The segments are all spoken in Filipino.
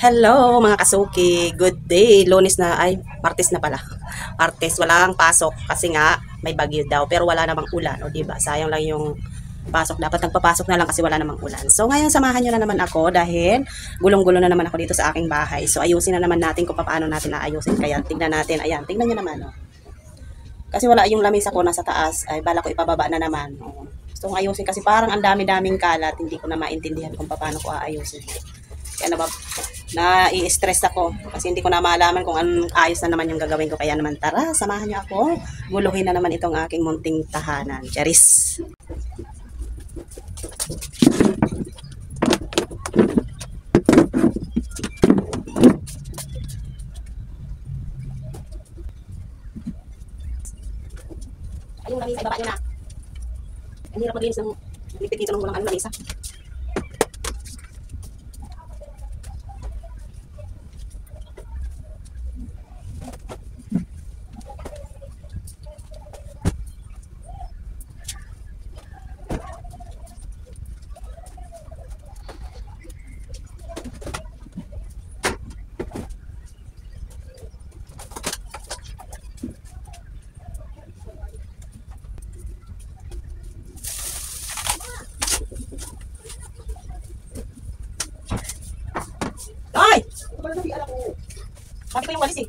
Hello mga kasuki, good day. Lunes na, ay Martes na pala. Martes, walang pasok kasi nga may bagyo daw pero wala namang ulan, o diba? Sayang lang yung pasok, dapat nagpapasok na lang kasi wala namang ulan. So ngayon samahan nyo na naman ako dahil gulong-gulo na naman ako dito sa aking bahay. So ayusin na naman natin kung paano natin aayusin. Kaya tingnan natin, ayan, tingnan nyo naman. Oh. Kasi wala yung lamesa ko nasa taas, ay bala ko ipababa na naman. Oh. Gusto kong ayusin kasi parang ang dami-daming kalat, hindi ko na maintindihan kung paano ko aayusin. Kaya na-i-stress ako kasi hindi ko na malaman kung anong ayos na naman yung gagawin ko. Kaya naman tara, samahan niyo ako. Guluhin na naman itong aking munting tahanan. Charis! Ayun, lamisa, ibaba nyo na. Ang hirap maglinis ng lipit dito ng walang lamisa. Ay! Bakit ko yung walis eh?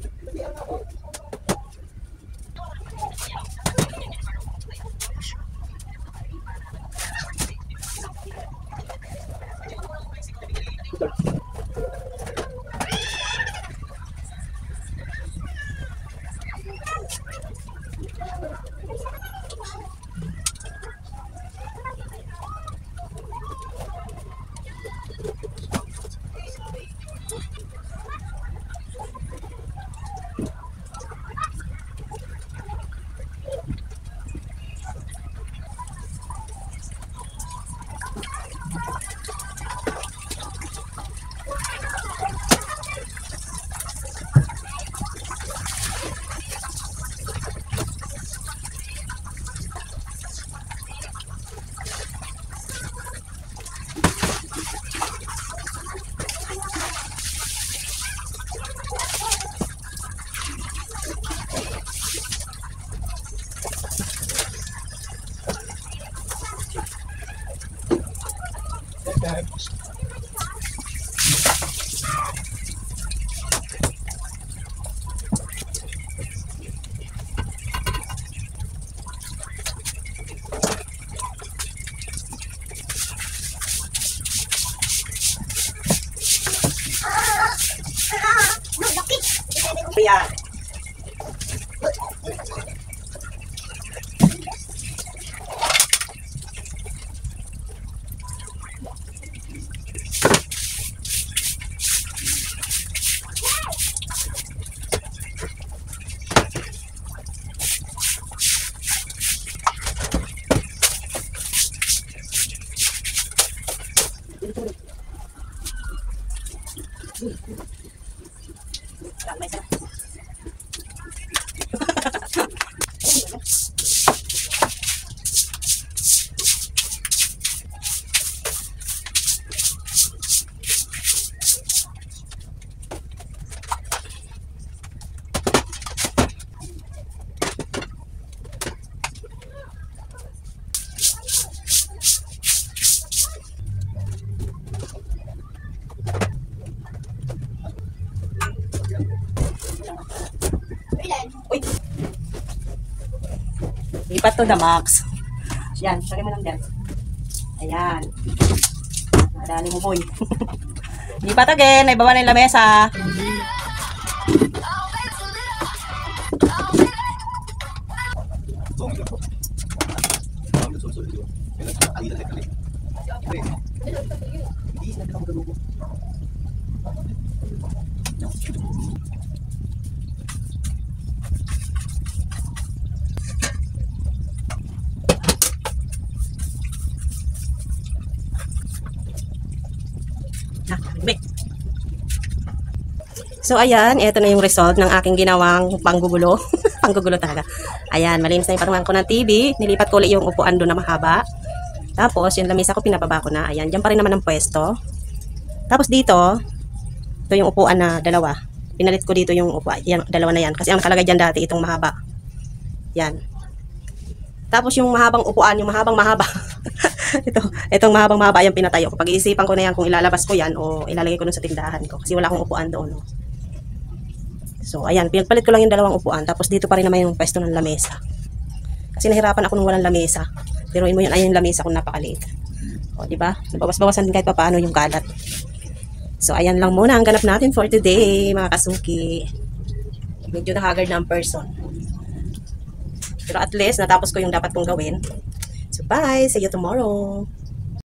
Ayan. Uy! Lipat to the max. Yan, lagay mo lang dyan. Ayan. Madali mo boy. Lipat again. Ibaba na yung lamesa. So ayan, ito na yung result ng aking ginawang panggugulo. Panggugulo talaga. Ayan, malinis na yung patungan ko ng TV. Nilipat ko ulit yung upuan doon na mahaba. Tapos yung lamisa ko pinababa ko na. Ayan, dyan pa rin naman ang pwesto. Tapos dito, Ito yung upuan na dalawa. Pinalit ko dito yung upuan, yan, dalawa na yan. Kasi ang nakalagay dyan dati, itong mahaba. Yan. Tapos yung mahabang upuan, yung mahabang mahaba. Itong mahabang mahaba, yung pinatayo ko. Pag-iisipan ko na yan kung ilalabas ko yan o ilalagay ko dun sa tindahan ko. Kasi wala akong upuan doon. No? So, ayan. Pinagpalit ko lang yung dalawang upuan. Tapos dito pa rin naman yung pwesto ng lamesa. Kasi nahirapan ako nung walang lamesa. Pero mo yun, ayun yung lamesa kung napakaliit. O, diba? Nabawas-bawasan din kahit pa paano yung kalat. So, ayan lang muna ang ganap natin for today, mga kasuki. Medyo nahagard na ang person. Pero at least, natapos ko yung dapat kong gawin. So, bye! See you tomorrow!